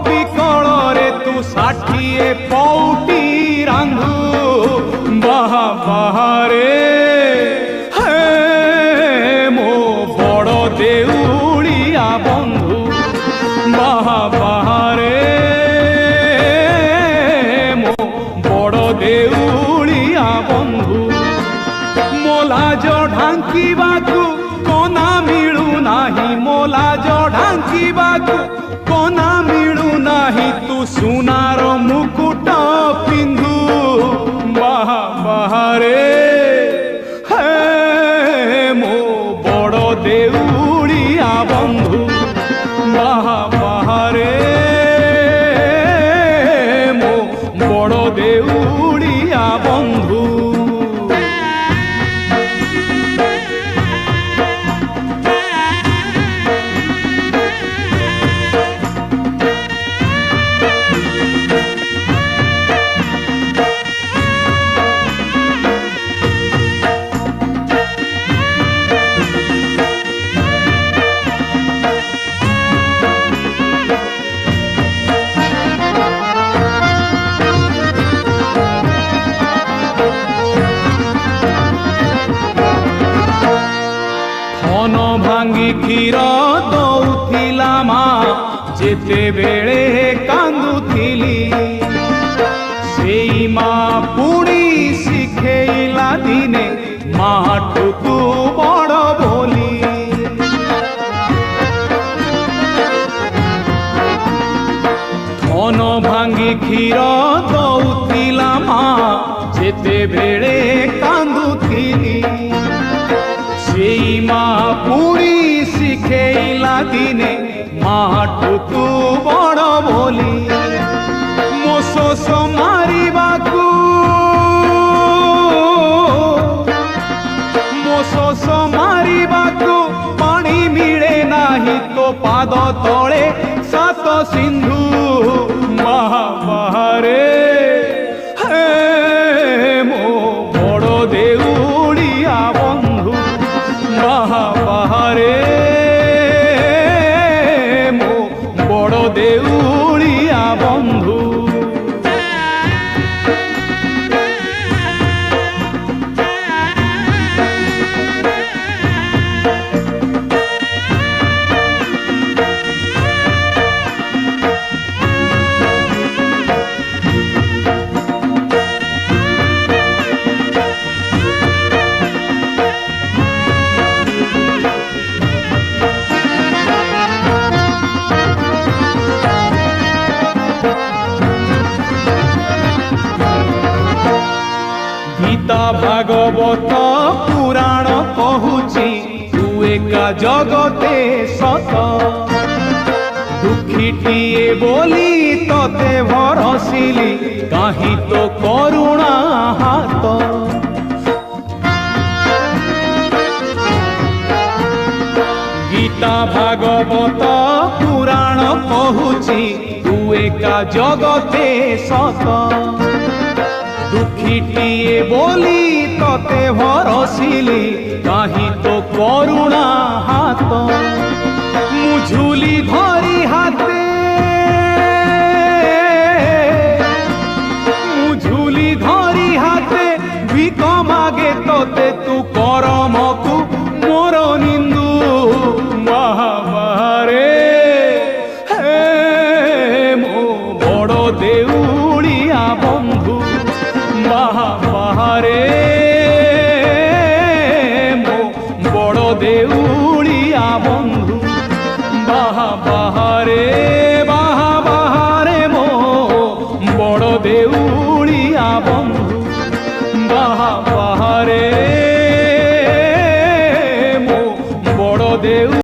बिकल रे तू षाठिए पौटी रांधु बाहा बाहारे हे मो बड़ देउलिया बंधु बाहा बाहारे मो बड़ देउलिया बंधु मोलाज ढांकीबाकू कोना मिलू नाही मोलाज ढांकीबाकू कोना मिलू नाही तू सुनार मुकुट पिंधु बाहा बाहारे हे मो बड़ देउलिया बंधु बाहा बाहारे मो बड़ देउलिया बंधु भांगी क्षीर दौथिला मा जेते बेले कांदुथिली सेई मा पुणी शिखेला दिने माठुकू बड़ बोली धन भांगी क्षीर दौथिला मा जेते बेले कांदुथिली सेई मा पुणी शिखेला दिने माठुकू बड़ बोली मो शोष मारिबाकू मो शोष मारिबाकू पानी मिले नाही तो पाद तले सात सिंधु बाहा बाहारे हे मो बड़ देउलिया बंधु बाहा बाहारे मो बड़ देउलिया बंधु गीता भागवत पुराण कहूची तू एका जगते सत दुखीटिए बोली तते भरसिली काहि तो करुणा हाथ गीता भागवत पुराण कहूची तू एका जगते सत दुखीटिए बोली तते भरसिली काहि तो करुणा हाथ मुझुली धरी हाथे मुझुली धरी हाथे भिक मागे तते तू करमकू मोर निंदु बाहा बाहारे हे मो बड़ देउलिया बंधु बाहा बाहारे मो बड़ देउलिया बंधु बाहा बाहारे।